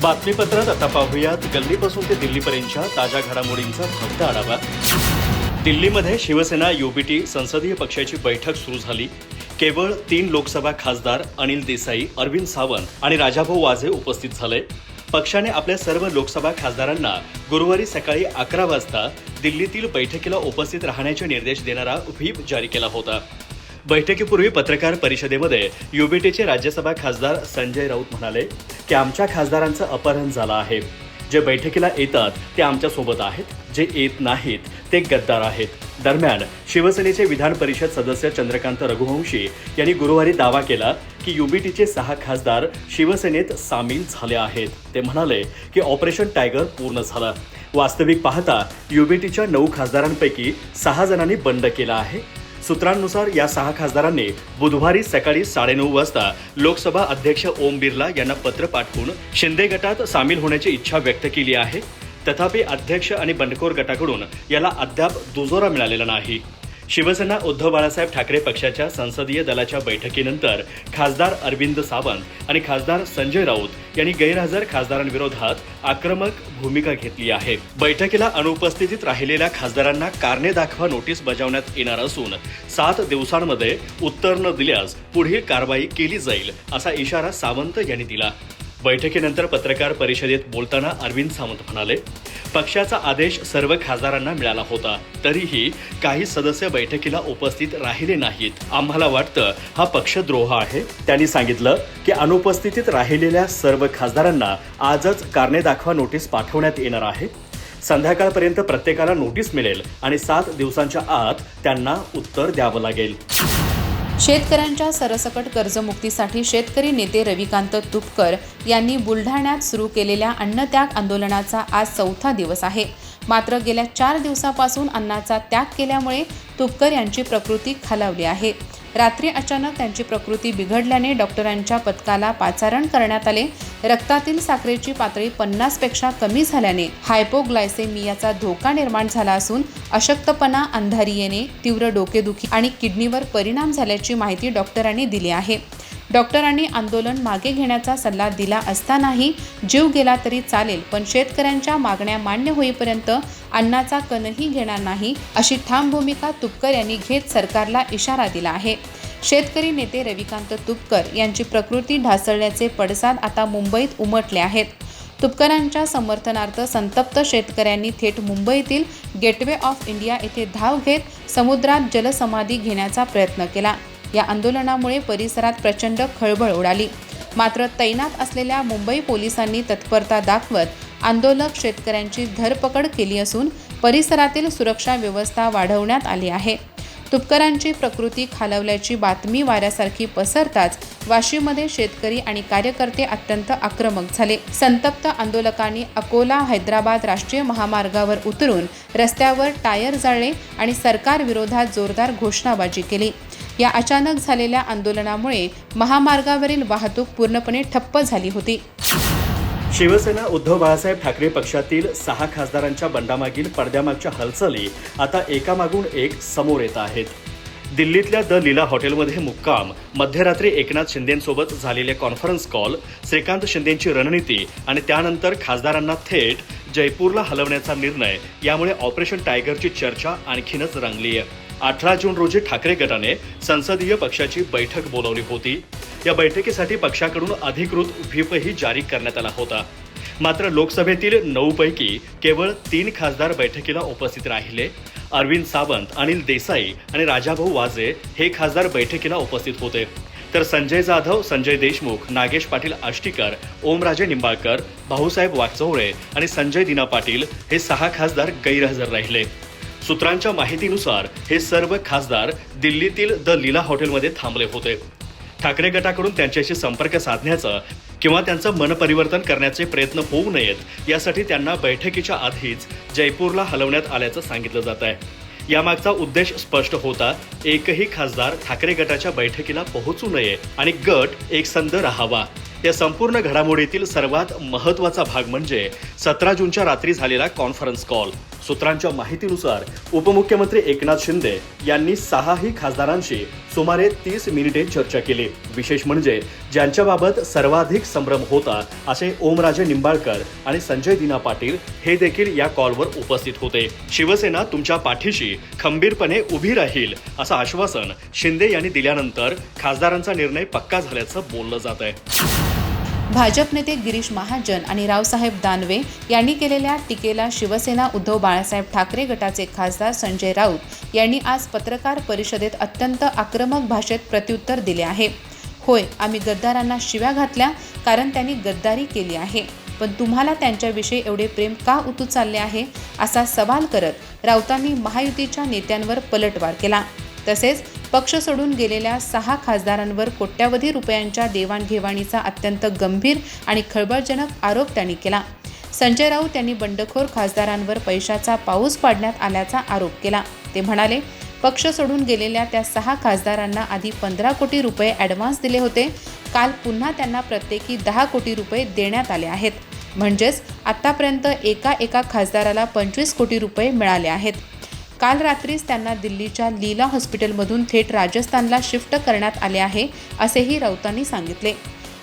बातमीपत्रात आता पाहूयात गल्लीपासून ते दिल्लीपर्यंतच्या ताज्या घडामोडींचा फक्त आढावा। दिल्लीमध्ये शिवसेना युबीटी संसदीय पक्षाची बैठक सुरू झाली। केवळ 3 लोकसभा खासदार अनिल देसाई, अरविंद सावंत आणि राजाभाऊ वाजे उपस्थित झाले। पक्षाने आपल्या सर्व लोकसभा खासदारांना गुरुवारी सकाळी 11 वाजता दिल्लीतील बैठकीला उपस्थित राहण्याचे निर्देश देणारा व्हीप जारी केला होता। बैठकीपूर्वी पत्रकार परिषदेमध्ये युबीटीचे राज्यसभा खासदार संजय राऊत म्हणाले की आमच्या खासदारांचं अपहरण झालं आहे। जे बैठकीला येतात ते आमच्यासोबत आहेत, जे येत नाहीत ते गद्दार आहेत। दरम्यान शिवसेनेचे विधान परिषद सदस्य चंद्रकांत रघुवंशी यांनी गुरुवारी दावा केला की युबीटीचे 6 खासदार शिवसेनेत सामील झाले आहेत। ते म्हणाले की ऑपरेशन टायगर पूर्ण झालं। वास्तविक पाहता युबीटीच्या 9 खासदारांपैकी 6 जणांनी बंड केला आहे। सूत्रांनुसार या 6 खासदारांनी बुधवारी सकाळी 9:30 वाजता लोकसभा अध्यक्ष ओम बिर्ला यांना पत्र पाठवून शिंदे गटात सामील होण्याची इच्छा व्यक्त केली आहे। तथापि अध्यक्ष आणि बंडखोर गटाकडून याला अद्याप दुजोरा मिळालेला नाही। शिवसेना उद्धव बाळासाहेब ठाकरे पक्षाच्या संसदीय दलाच्या बैठकीनंतर खासदार अरविंद सावंत आणि खासदार संजय राऊत यांनी गैरहजर खासदारांविरोधात आक्रमक भूमिका घेतली आहे। बैठकीला अनुपस्थितीत राहिलेल्या खासदारांना कारणे दाखवा नोटीस बजावण्यात येणार असून 7 दिवसांमध्ये उत्तर न दिल्यास पुढील कारवाई केली जाईल असा इशारा सावंत यांनी दिला। बैठकीनंतर पत्रकार परिषदेत बोलताना अरविंद सावंत म्हणाले, पक्षाचा आदेश सर्व खासदारांना मिळाला होता, तरीही काही सदस्य बैठकीला उपस्थित राहिले नाहीत। आम्हाला वाटतं हा पक्षद्रोह आहे। त्यांनी सांगितलं की अनुपस्थितीत राहिलेल्या सर्व खासदारांना आजच कारणे दाखवा नोटीस पाठवण्यात येणार आहे। संध्याकाळपर्यंत प्रत्येकाला नोटीस मिळेल आणि 7 दिवसांच्या आत त्यांना उत्तर द्यावं लागेल। शेतकऱ्यांच्या सरसकट कर्जमुक्तीसाठी शेतकरी नेते रविकांत तुपकर यांनी बुलढाण्यात सुरू केलेल्या अन्नत्याग आंदोलनाचा आज 4था दिवस आहे। मात्र गेल्या 4 दिवसापासून अन्नाचा त्याग केल्यामुळे तुपकर यांची प्रकृती खालावली आहे। रात्री अचानक त्यांची प्रकृती बिघडल्याने डॉक्टरांच्या पथकाला पाचारण करण्यात आले। रक्तातील साखरेची पातळी 50 पेक्षा कमी झाल्याने हायपोग्लायसेमियाचा धोका निर्माण झाला असून अशक्तपणा, अंधारी येणे, तीव्र डोकेदुखी आणि किडनीवर परिणाम झाल्याची माहिती डॉक्टरांनी दिली आहे। डॉक्टरांनी आंदोलन मागे घेण्याचा सल्ला दिला असतानाही जीव गेला तरी चालेल, पण शेतकऱ्यांच्या मागण्या मान्य होईपर्यंत अन्नाचा कणही घेणार नाही, अशी ठाम भूमिका तुपकर यांनी घेत सरकारला इशारा दिला आहे। शेतकरी नेते रविकांत तुपकर यांची प्रकृती ढासळल्याचे पडसाद आता मुंबईत उमटले आहेत। तुपकरांच्या समर्थनार्थ संतप्त शेतकऱ्यांनी थेट मुंबईतील गेटवे ऑफ इंडिया येथे धाव घेत समुद्रात जलसमाधी घेण्याचा प्रयत्न केला। या आंदोलनामुळे परिसरात प्रचंड खळबळ उडाली। मात्र तैनात असलेल्या मुंबई पोलिसांनी तत्परता दाखवत आंदोलक शेतकऱ्यांची धरपकड केली असून परिसरातील सुरक्षा व्यवस्था वाढवण्यात आली आहे। तुपकरांची प्रकृती खालावल्याची बातमी वाऱ्यासारखी पसरताच वाशीमध्ये शेतकरी आणि कार्यकर्ते अत्यंत आक्रमक झाले। संतप्त आंदोलकांनी अकोला हैदराबाद राष्ट्रीय महामार्गावर उतरून रस्त्यावर टायर जाळले आणि सरकार विरोधात जोरदार घोषणाबाजी केली। या अचानक झालेल्या आंदोलनामुळे महामार्गावरील वाहतूक पूर्णपणे ठप्प झाली होती। शिवसेना उद्धव बाळासाहेब ठाकरे पक्षातील 6 खासदारांच्या बंडामागील पडद्यामागच्या हालचाली आता एकामागून एक समोर येत आहेत। दिल्लीतल्या द लीला हॉटेलमध्ये मुक्काम, मध्यरात्री एकनाथ शिंदेंसोबत झालेले कॉन्फरन्स कॉल, श्रीकांत शिंदेंची रणनीती आणि त्यानंतर खासदारांना थेट जयपूरला हलवण्याचा निर्णय, यामुळे ऑपरेशन टायगरची चर्चा आणखीनच रंगली आहे। 18 जून रोजी ठाकरे गटाने संसदीय पक्षाची बैठक बोलावली होती। या बैठकीसाठी पक्षाकडून अधिकृत व्हीपही जारी करण्यात आला होता। मात्र लोकसभेतील 9 पैकी केवळ 3 खासदार बैठकीला उपस्थित राहिले। अरविंद सावंत, अनिल देसाई आणि राजाभाऊ वाजे हे खासदार बैठकीला उपस्थित होते, तर संजय जाधव, संजय देशमुख, नागेश पाटील आष्टीकर, ओमराजे निंबाळकर, भाऊसाहेब वाकचौरे आणि संजय दिना पाटील हे 6 खासदार गैरहजर राहिले। सूत्रांच्या माहितीनुसार हे सर्व खासदार दिल्लीतील द लीला हॉटेलमध्ये थांबले होते। ठाकरे गटाकडून त्यांच्याशी संपर्क साधण्याचं किंवा त्यांचं मनपरिवर्तन करण्याचे प्रयत्न होऊ नयेत यासाठी त्यांना बैठकीच्या आधीच जयपूरला हलवण्यात आल्याचं सांगितलं जात आहे। यामागचा उद्देश स्पष्ट होता, एकही खासदार ठाकरे गटाच्या बैठकीला पोहोचू नये आणि गट एकसंध राहावा। या संपूर्ण घडामोडीतील सर्वात महत्त्वाचा भाग म्हणजे 17 जूनच्या रात्री झालेला कॉन्फरन्स कॉल। सूत्रांच्या माहितीनुसार उपमुख्यमंत्री एकनाथ शिंदे यांनी 6ही खासदारांशी सुमारे 30 मिनिटे चर्चा केली. विशेष म्हणजे ज्यांच्याबाबत सर्वाधिक संभ्रम होता असे ओमराजे निंबाळकर आणि संजय दिना पाटील हे देखील या कॉलवर उपस्थित होते. शिवसेना तुमच्या पाठीशी खंबीरपणे उभी राहील असं आश्वासन शिंदे यांनी दिल्यानंतर खासदारांचा निर्णय पक्का झाल्याचं बोललं जात आहे. भाजप नेते गिरीश महाजन आणि रावसाहेब दानवे यांनी केलेल्या टीकेला शिवसेना उद्धव बाळासाहेब ठाकरे गटाचे खासदार संजय राऊत यांनी आज पत्रकार परिषदेत अत्यंत आक्रमक भाषेत प्रत्युत्तर दिले आहे. होय, आम्ही गद्दारांना शिव्या घातल्या कारण त्यांनी गद्दारी केली आहे, पण तुम्हाला त्यांच्याविषयी एवढे प्रेम का उतू चालले आहे असा सवाल करत राऊतांनी महायुतीच्या नेत्यांवर पलटवार केला. तसेच पक्ष सोडून गेलेल्या 6 खासदारांवर कोट्यावधी रुपयांच्या देवाणघेवाणीचा अत्यंत गंभीर आणि खळबळजनक आरोप त्यांनी केला. संजय राऊत यांनी बंडखोर खासदारांवर पैशाचा पाऊस पाडण्यात आल्याचा आरोप केला. ते म्हणाले, पक्ष सोडून गेलेल्या त्या 6 खासदारांना आधी 15 कोटी रुपये ॲडव्हान्स दिले होते. काल पुन्हा त्यांना प्रत्येकी 10 कोटी रुपये देण्यात आले आहेत. म्हणजेच आतापर्यंत एका खासदाराला 25 कोटी रुपये मिळाले आहेत. काल रात्रीच त्यांना दिल्लीच्या लीला हॉस्पिटलमधून थेट राजस्थानला शिफ्ट करण्यात आले आहे, असेही राऊतांनी सांगितले.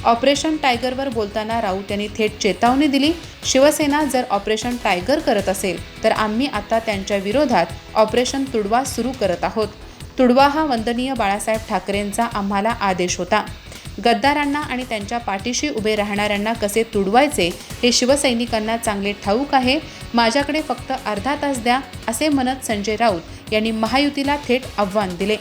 ऑपरेशन टायगरवर बोलताना राऊत यांनी थेट चेतावणी दिली. शिवसेना जर ऑपरेशन टायगर करत असेल तर आम्ही आता त्यांच्या विरोधात ऑपरेशन तुडवा सुरू करत आहोत. तुडवा हा वंदनीय बाळासाहेब ठाकरेंचा आम्हाला आदेश होता. गद्दारांना आणि त्यांच्या पाठीशी उभे राहणाऱ्यांना कसे तुडवायचे हे शिवसैनिकांना चांगले ठाऊक आहे. माझ्याकडे फक्त अर्धा तास द्या, असे म्हणत संजय राऊत यांनी महायुतीला थेट आव्हान दिले.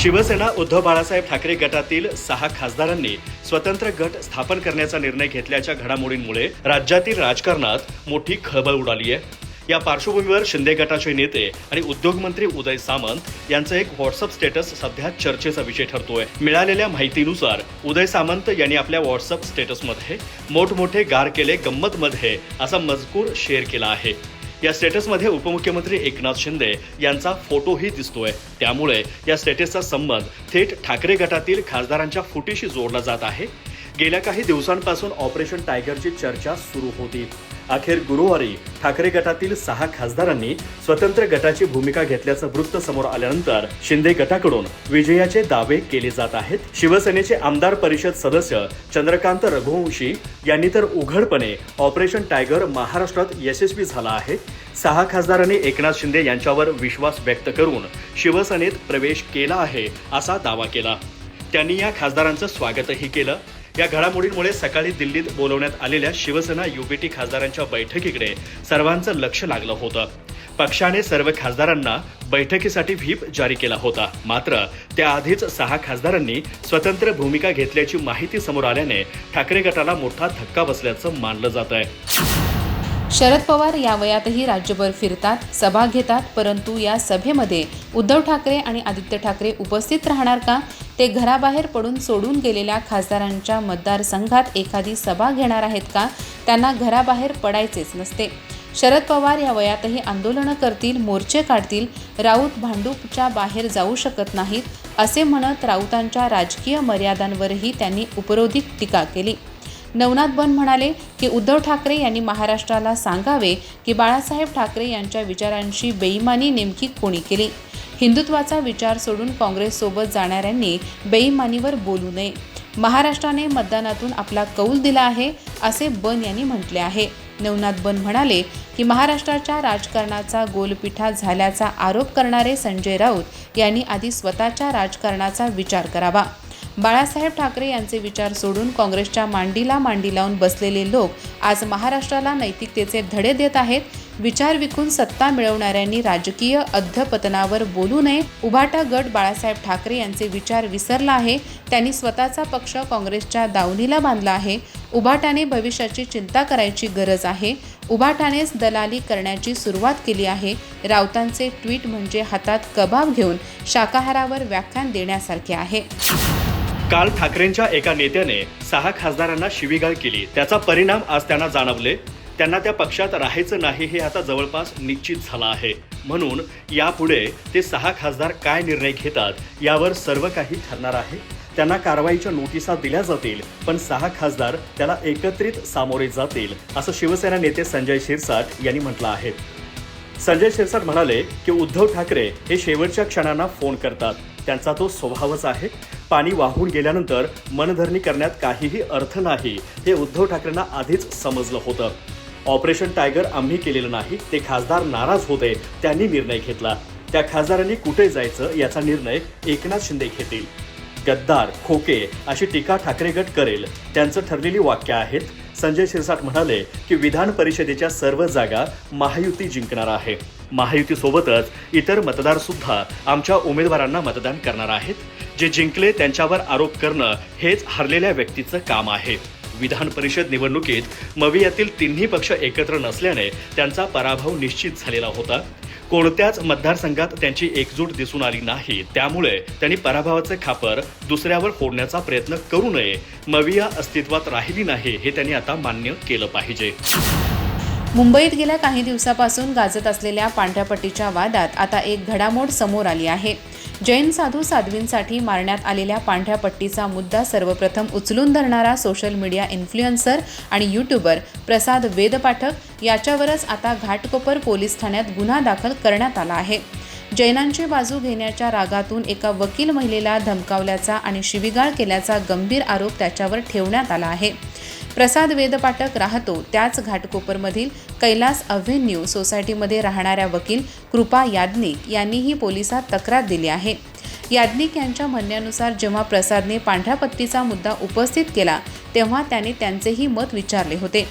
शिवसेना उद्धव बाळासाहेब ठाकरे गटातील 6 खासदारांनी स्वतंत्र गट स्थापन करण्याचा निर्णय घेतल्याच्या घडामोडींमुळे राज्यातील राजकारणात मोठी खळबळ उडाली आहे. या पार्श्वभूमीवर शिंदे गटाचे नेते आणि उद्योगमंत्री उदय सामंत यांचं एक व्हॉट्सअप स्टेटस सध्या चर्चेचा विषय ठरतोय. मिळालेल्या माहितीनुसार उदय सामंत यांनी आपल्या व्हॉट्सअप स्टेटसमध्ये मोठमोठे गार केले गंमतमध्ये असा मजकूर शेअर केला आहे. या स्टेटसमध्ये उपमुख्यमंत्री एकनाथ शिंदे यांचा फोटोही दिसतोय. त्यामुळे या स्टेटसचा संबंध थेट ठाकरे गटातील खासदारांच्या फुटीशी जोडला जात आहे. गेल्या काही दिवसांपासून ऑपरेशन टायगरची चर्चा सुरू होती. अखेर गुरुवारी ठाकरे गटातील 6 खासदारांनी स्वतंत्र गटाची भूमिका घेतल्याचं वृत्त समोर आल्यानंतर शिंदे गटाकडून विजयाचे दावे केले जात आहेत. शिवसेनेचे आमदार परिषद सदस्य चंद्रकांत रघुवंशी यांनी तर उघडपणे ऑपरेशन टायगर महाराष्ट्रात यशस्वी झाला आहे. 6 खासदारांनी एकनाथ शिंदे यांच्यावर विश्वास व्यक्त करून शिवसेनेत प्रवेश केला आहे असा दावा केला. त्यांनी या खासदारांचं स्वागतही केलं. या घडामोडींमुळे सकाळी दिल्लीत बोलवण्यात आलेल्या शिवसेना युबीटी खासदारांच्या बैठकीकडे सर्वांचं लक्ष लागलं होतं. पक्षाने सर्व खासदारांना बैठकीसाठी व्हीप जारी केला होता. मात्र त्याआधीच 6 खासदारांनी स्वतंत्र भूमिका घेतल्याची माहिती समोर आल्याने ठाकरे गटाला मोठा धक्का बसल्याचं मानलं जात आहे. शरद पवार या वयातही राज्यभर फिरतात, सभा घेतात, परंतु या सभेमध्ये उद्धव ठाकरे आणि आदित्य ठाकरे उपस्थित राहणार का? ते घराबाहेर पडून सोडून गेलेल्या खासदारांच्या मतदारसंघात एखादी सभा घेणार आहेत का? त्यांना घराबाहेर पडायचेच नसते. शरद पवार या वयातही आंदोलनं करतील, मोर्चे काढतील. राऊत भांडूपच्या बाहेर जाऊ शकत नाहीत, असे म्हणत राऊतांच्या राजकीय मर्यादांवरही त्यांनी उपरोधिक टीका केली. नवनाथ बन म्हणाले की उद्धव ठाकरे यांनी महाराष्ट्राला सांगावे की बाळासाहेब ठाकरे यांच्या विचारांशी बेईमानी नेमकी कोणी केली. हिंदुत्वाचा विचार सोडून काँग्रेससोबत जाणाऱ्यांनी बेईमानीवर बोलू नये. महाराष्ट्राने मतदानातून आपला कौल दिला आहे, असे बन यांनी म्हटले आहे. नवनाथ बन म्हणाले की महाराष्ट्राच्या राजकारणाचा गोलपिठा झाल्याचा आरोप करणारे संजय राऊत यांनी आधी स्वतःच्या राजकारणाचा विचार करावा. बाळासाहेब ठाकरे यांचे विचार सोडून काँग्रेसच्या मांडीला मांडी लावून बसलेले लोक आज महाराष्ट्राला नैतिकतेचे धडे देत आहेत. विचार विकून सत्ता मिळवणाऱ्यांनी राजकीय अधपतनावर बोलू नये. उभाटा गट बाळासाहेब ठाकरे यांचे विचार विसरला आहे. त्यांनी स्वतःचा पक्ष काँग्रेसच्या दावणीला बांधला आहे. उभाटाने भविष्याची चिंता करायची गरज आहे. उभाटानेच दलाली करण्याची सुरुवात केली आहे. राऊतांचे ट्विट म्हणजे हातात कबाब घेऊन शाकाहारावर व्याख्यान देण्यासारखे आहे. काल ठाकरेंच्या एका नेत्याने 6 खासदारांना शिवीगाळ केली. त्याचा परिणाम आज त्यांना जाणवले. त्यांना त्या पक्षात राहायचं नाही हे आता जवळपास निश्चित झालं आहे. म्हणून यापुढे ते 6 खासदार काय निर्णय घेतात यावर सर्व काही ठरणार आहे. त्यांना कारवाईच्या नोटिसा दिल्या जातील, पण 6 खासदार त्याला एकत्रित सामोरे जातील, असं शिवसेना नेते संजय शिरसाट यांनी म्हटलं आहे. संजय शिरसाट म्हणाले की उद्धव ठाकरे हे शेवटच्या क्षणांना फोन करतात. त्यांचा तो स्वभावच आहे. पाणी वाहून गेल्यानंतर मनधरणी करण्यात काहीही अर्थ नाही हे उद्धव ठाकरेंना आधीच समजलं होतं. ऑपरेशन टायगर आम्ही केलेलं नाही, ते खासदार नाराज होते, त्यांनी निर्णय घेतला. त्या खासदारांनी कुठे जायचं याचा निर्णय एकनाथ शिंदे घेतील. गद्दार, खोके अशी टीका ठाकरे गट करेल, त्यांचं ठरलेली वाक्य आहेत. संजय शिरसाट म्हणाले की विधान परिषदेच्या सर्व जागा महायुती जिंकणार आहे. महायुतीसोबतच इतर मतदार सुद्धा आमच्या उमेदवारांना मतदान करणार आहेत. जे जिंकले त्यांच्यावर आरोप करणं हेच हरलेल्या व्यक्तीचं काम आहे. विधान परिषद निवडणुकीत मवियातील तिन्ही पक्ष एकत्र नसल्याने त्यांचा पराभव निश्चित झालेला होता. कोणत्याच मतदारसंघात त्यांची एकजूट दिसून आली नाही. त्यामुळे त्यांनी पराभवाचे खापर दुसऱ्यावर फोडण्याचा प्रयत्न करू नये. मविया अस्तित्वात राहिली नाही हे त्यांनी आता मान्य केलं पाहिजे. मुंबईत गेल्या काही दिवसापासून गाजत असलेल्या पांढऱ्या पट्टीच्या वादात आता एक घडामोड समोर आली आहे. जैन साधू साध्वींसाठी मारण्यात आलेल्या पांढऱ्या पट्टीचा मुद्दा सर्वप्रथम उचलून धरणारा सोशल मीडिया इन्फ्लुएन्सर आणि यूट्यूबर प्रसाद वेदपाठक याच्यावरच आता घाटकोपर पोलीस ठाण्यात गुन्हा दाखल करण्यात आला आहे. जैनांची बाजू घेण्याच्या रागातून एका वकील महिलेला धमकावल्याचा आणि शिवीगाळ केल्याचा गंभीर आरोप त्याच्यावर ठेवण्यात आला आहे. प्रसाद वेदपाठक राहतो त्याच घाटकोपरमधील कैलास अव्हेन्यू सोसायटीमध्ये राहणाऱ्या वकील कृपा याज्ञिक यांनीही पोलिसात तक्रार दिली आहे. याज्ञिक यांच्या म्हणण्यानुसार जेव्हा प्रसादने पांढऱ्या पट्टीचा मुद्दा उपस्थित केला तेव्हा त्याने त्यांचेही मत विचारले होते.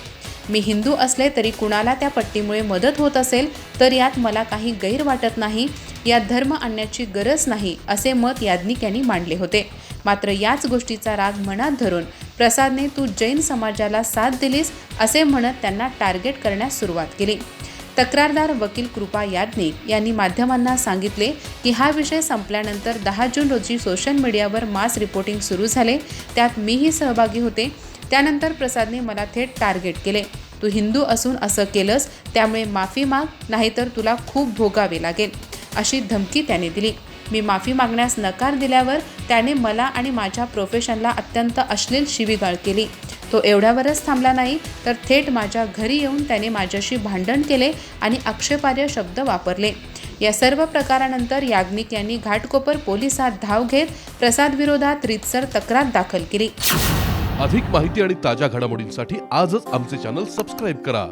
मी हिंदू असले तरी कुणाला त्या पट्टीमुळे मदत होत असेल तर यात मला काही गैर वाटत नाही. यात धर्म आणण्याची गरज नाही असे मत याज्ञिक यांनी मांडले होते. मात्र याच गोष्टीचा राग मनात धरून प्रसादने तू जैन समाजाला साथ दिलीस असे म्हणत त्यांना टार्गेट करण्यास सुरुवात केली. तक्रारदार वकील कृपा याज्ञिक यांनी माध्यमांना सांगितले की हा विषय संपल्यानंतर 10 जून रोजी सोशल मीडियावर मास रिपोर्टिंग सुरू झाले. त्यात मीही सहभागी होते. त्यानंतर प्रसादने मला थेट टार्गेट केले. तू हिंदू असून असं केलंस त्यामुळे माफी माग, नाहीतर तुला खूप भोगावे लागेल अशी धमकी त्याने दिली. मी माफी मागण्यास नकार दिल्यावर त्याने मला आणि माझ्या प्रोफेशनला अत्यंत अश्लील शिवीगाळ केली. तो एवढ्यावरच थांबला नाही तर थेट माझ्या घरी येऊन त्याने माझ्याशी भांडण केले आणि आक्षेपार्ह शब्द वापरले. या सर्व प्रकारानंतर याज्ञिक यांनी घाटकोपर पोलिसात धाव घेत प्रसाद विरोधात रीतसर तक्रार दाखल केली. अधिक माहिती आणि ताज्या घडामोडींसाठी आजच आमचे चॅनल सबस्क्राईब करा.